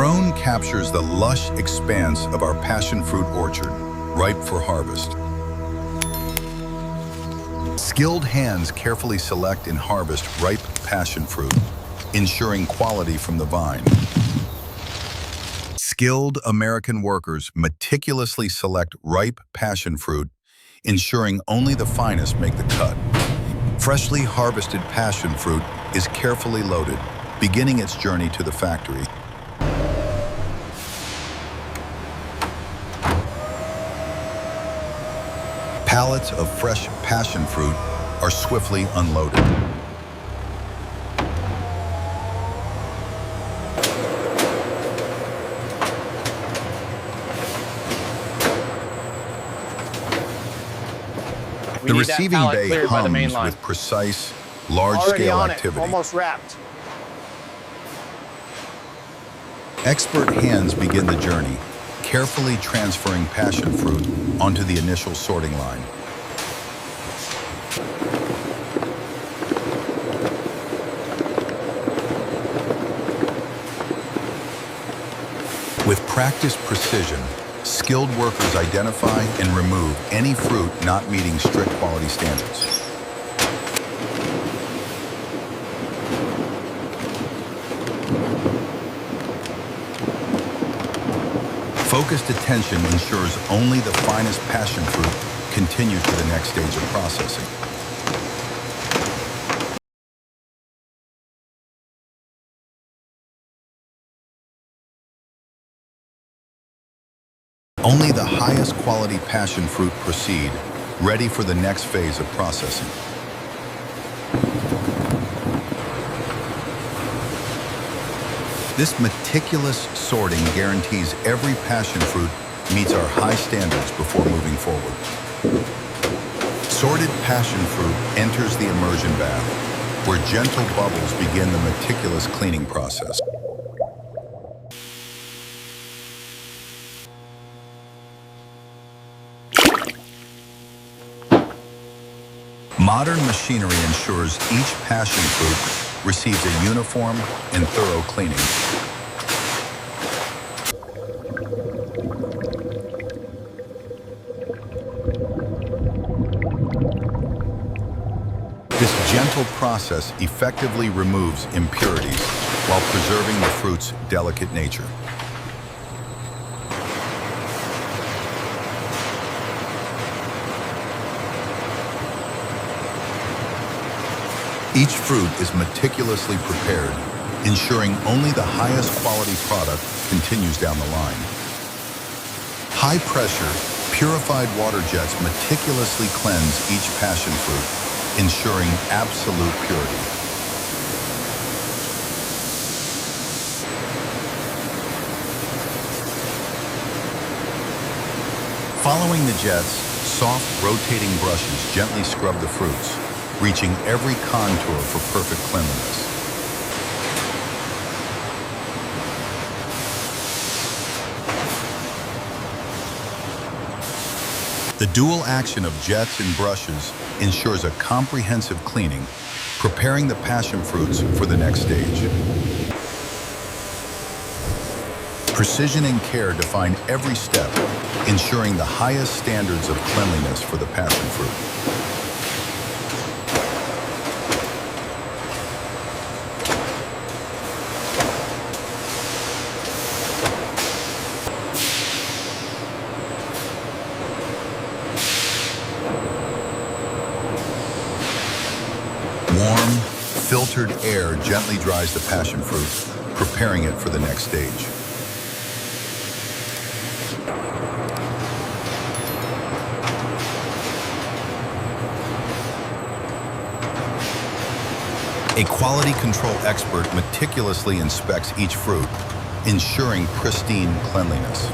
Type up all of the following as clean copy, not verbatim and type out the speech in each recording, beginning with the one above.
drone captures the lush expanse of our passion fruit orchard, ripe for harvest. Skilled hands carefully select and harvest ripe passion fruit, ensuring quality from the vine. Skilled American workers meticulously select ripe passion fruit, ensuring only the finest make the cut. Freshly harvested passion fruit is carefully loaded, beginning its journey to the factory. Pallets of fresh passion fruit are swiftly unloaded. The receiving bay hums with precise, large-scale activity. Almost wrapped. Expert hands begin the journey, carefully transferring passion fruit onto the initial sorting line. With practiced precision, skilled workers identify and remove any fruit not meeting strict quality standards. Focused attention ensures only the finest passion fruit continues to the next stage of processing. Only the highest quality passion fruit proceed, ready for the next phase of processing. This meticulous sorting guarantees every passion fruit meets our high standards before moving forward. Sorted passion fruit enters the immersion bath, where gentle bubbles begin the meticulous cleaning process. Modern machinery ensures each passion fruit receives a uniform and thorough cleaning. This gentle process effectively removes impurities while preserving the fruit's delicate nature. Each fruit is meticulously prepared, ensuring only the highest quality product continues down the line. High-pressure, purified water jets meticulously cleanse each passion fruit, ensuring absolute purity. Following the jets, soft rotating brushes gently scrub the fruits, reaching every contour for perfect cleanliness. The dual action of jets and brushes ensures a comprehensive cleaning, preparing the passion fruits for the next stage. Precision and care define every step, ensuring the highest standards of cleanliness for the passion fruit. Warm, filtered air gently dries the passion fruit, preparing it for the next stage. A quality control expert meticulously inspects each fruit, ensuring pristine cleanliness.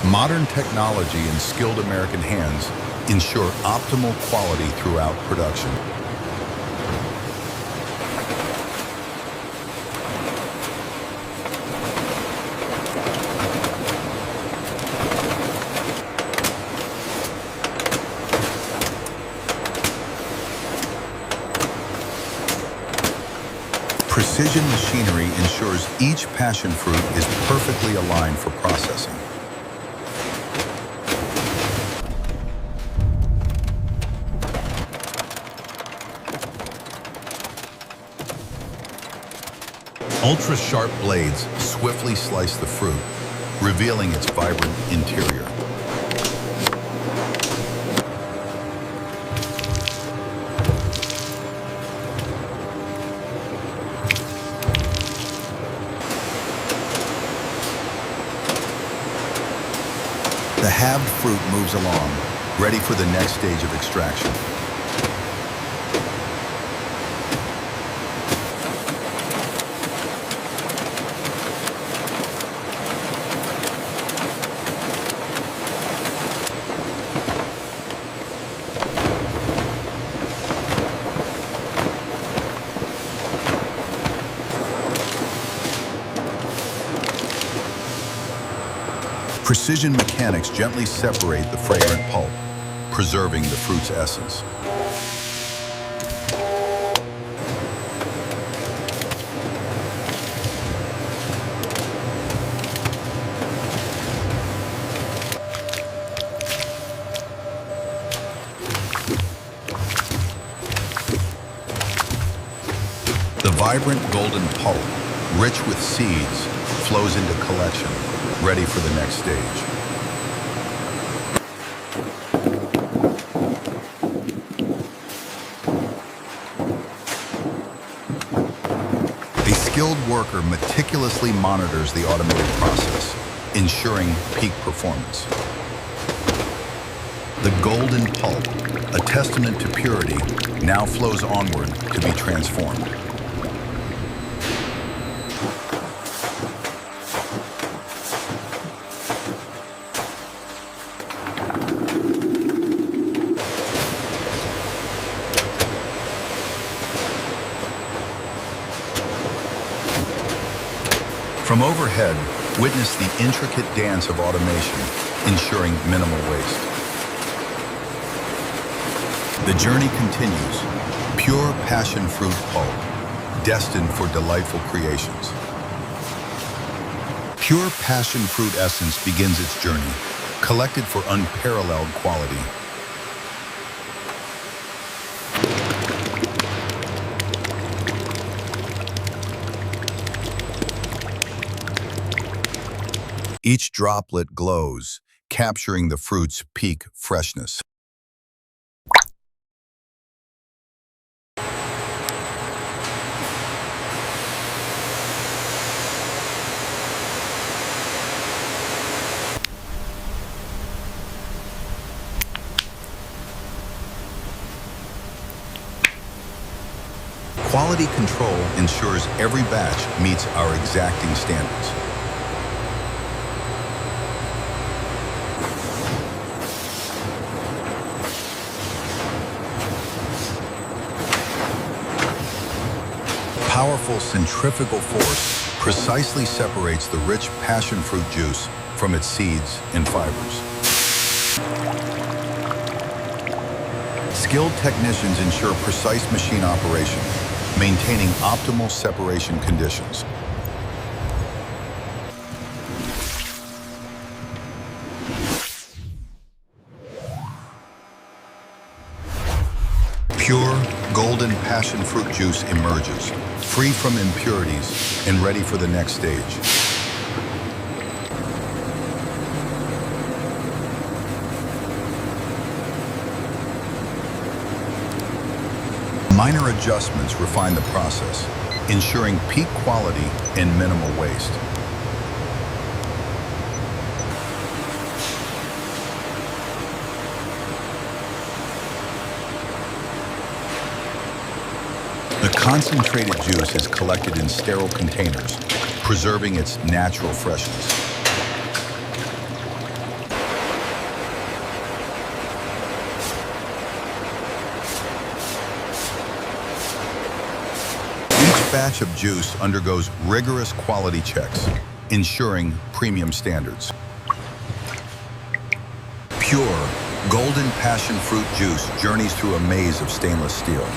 Modern technology and skilled American hands ensure optimal quality throughout production. Precision machinery ensures each passion fruit is perfectly aligned for processing. Ultra-sharp blades swiftly slice the fruit, revealing its vibrant interior. The halved fruit moves along, ready for the next stage of extraction. Precision mechanics gently separate the fragrant pulp, preserving the fruit's essence. The vibrant golden pulp, rich with seeds, flows into collection, ready for the next stage. A skilled worker meticulously monitors the automated process, ensuring peak performance. The golden pulp, a testament to purity, now flows onward to be transformed. From overhead, witness the intricate dance of automation, ensuring minimal waste. The journey continues, pure passion fruit pulp, destined for delightful creations. Pure passion fruit essence begins its journey, collected for unparalleled quality. Each droplet glows, capturing the fruit's peak freshness. Quality control ensures every batch meets our exacting standards. Powerful centrifugal force precisely separates the rich passion fruit juice from its seeds and fibers. Skilled technicians ensure precise machine operation, maintaining optimal separation conditions. Pure, golden passion fruit juice emerges, free from impurities and ready for the next stage. Minor adjustments refine the process, ensuring peak quality and minimal waste. The concentrated juice is collected in sterile containers, preserving its natural freshness. Each batch of juice undergoes rigorous quality checks, ensuring premium standards. Pure, golden passion fruit juice journeys through a maze of stainless steel.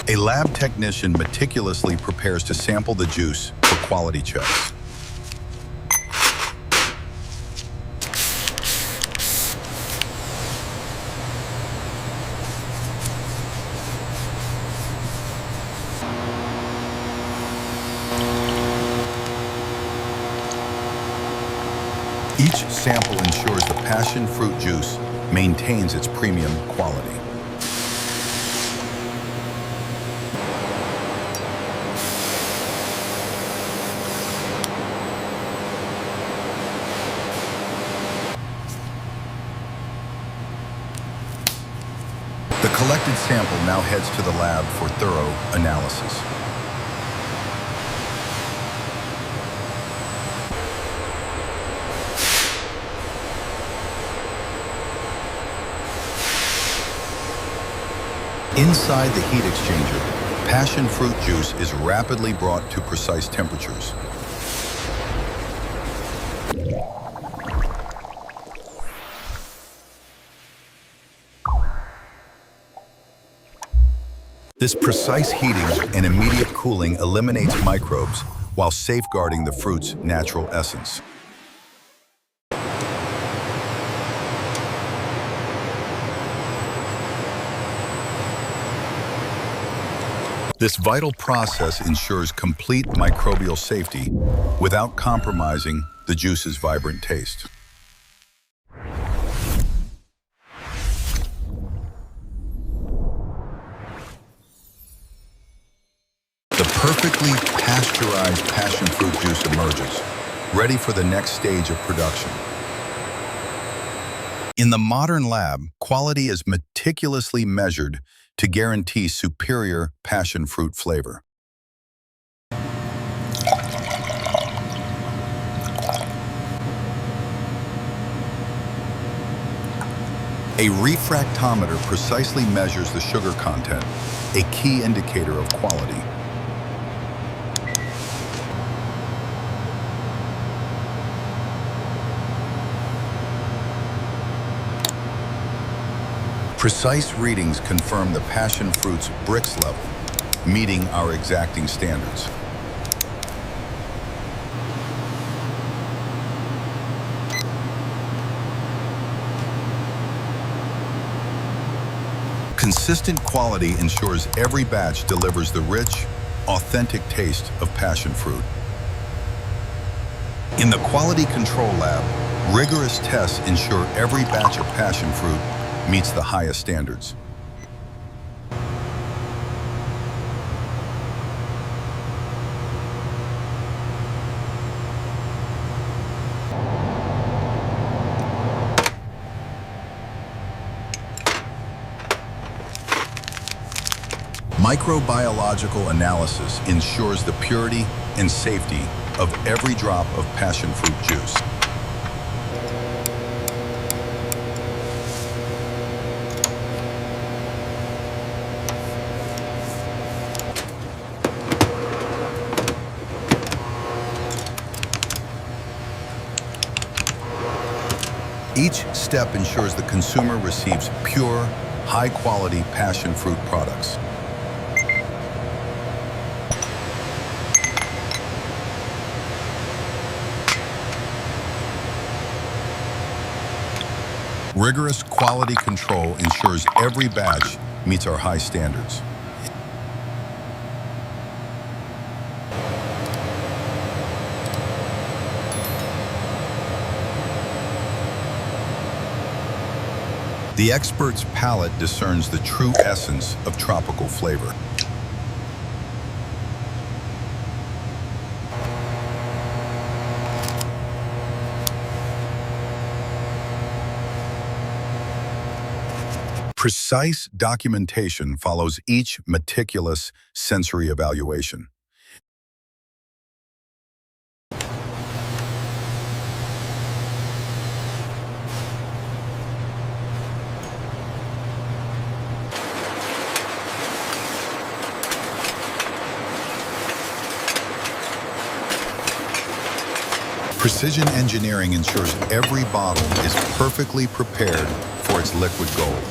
A lab technician meticulously prepares to sample the juice for quality checks. Each sample ensures the passion fruit juice maintains its premium quality. The collected sample now heads to the lab for thorough analysis. Inside the heat exchanger, passion fruit juice is rapidly brought to precise temperatures. This precise heating and immediate cooling eliminates microbes while safeguarding the fruit's natural essence. This vital process ensures complete microbial safety without compromising the juice's vibrant taste. The perfectly pasteurized passion fruit juice emerges, ready for the next stage of production. In the modern lab, quality is meticulously measured to guarantee superior passion fruit flavor. A refractometer precisely measures the sugar content, a key indicator of quality. Precise readings confirm the passion fruit's Brix level, meeting our exacting standards. Consistent quality ensures every batch delivers the rich, authentic taste of passion fruit. In the quality control lab, rigorous tests ensure every batch of passion fruit meets the highest standards. Microbiological analysis ensures the purity and safety of every drop of passion fruit juice. Each step ensures the consumer receives pure, high-quality passion fruit products. Rigorous quality control ensures every batch meets our high standards. The expert's palate discerns the true essence of tropical flavor. Precise documentation follows each meticulous sensory evaluation. Precision engineering ensures every bottle is perfectly prepared for its liquid gold.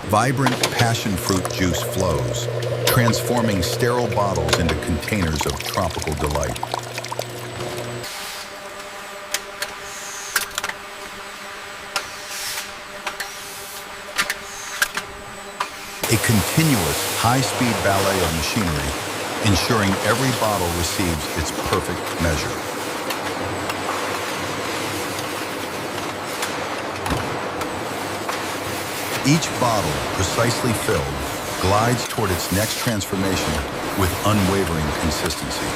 Vibrant passion fruit juice flows, transforming sterile bottles into containers of tropical delight. A continuous, high-speed ballet of machinery, ensuring every bottle receives its perfect measure. Each bottle, precisely filled, glides toward its next transformation with unwavering consistency.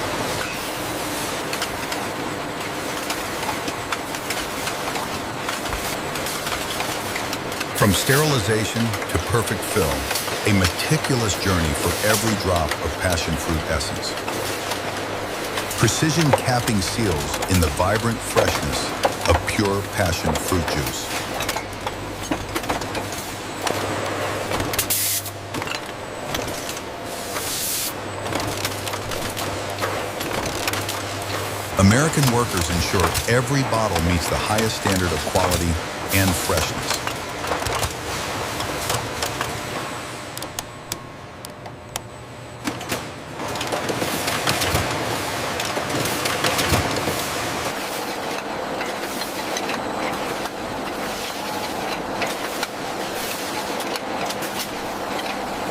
From sterilization to perfect fill, a meticulous journey for every drop of passion fruit essence. Precision capping seals in the vibrant freshness of pure passion fruit juice. American workers ensure every bottle meets the highest standard of quality and freshness.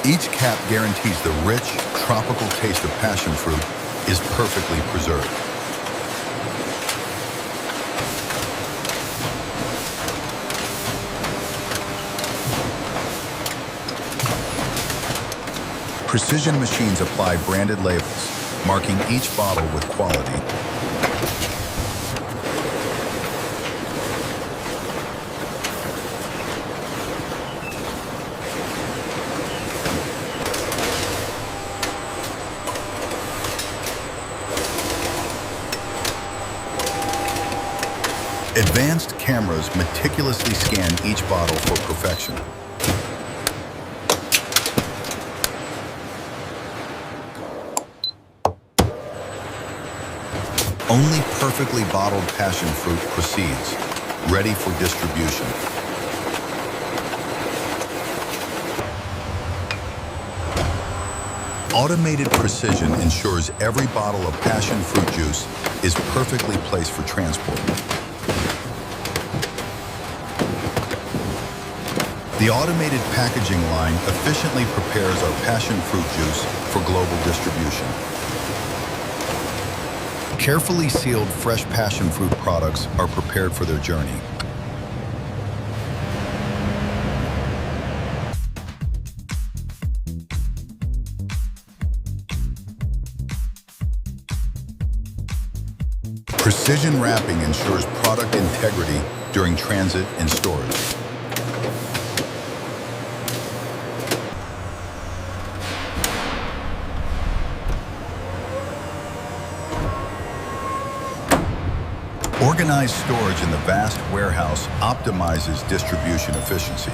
Each cap guarantees the rich, tropical taste of passion fruit is perfectly preserved. Precision machines apply branded labels, marking each bottle with quality. Advanced cameras meticulously scan each bottle for perfection. Only perfectly bottled passion fruit proceeds, ready for distribution. Automated precision ensures every bottle of passion fruit juice is perfectly placed for transport. The automated packaging line efficiently prepares our passion fruit juice for global distribution. Carefully sealed fresh passion fruit products are prepared for their journey. Precision wrapping ensures product integrity during transit and storage. Organized storage in the vast warehouse optimizes distribution efficiency.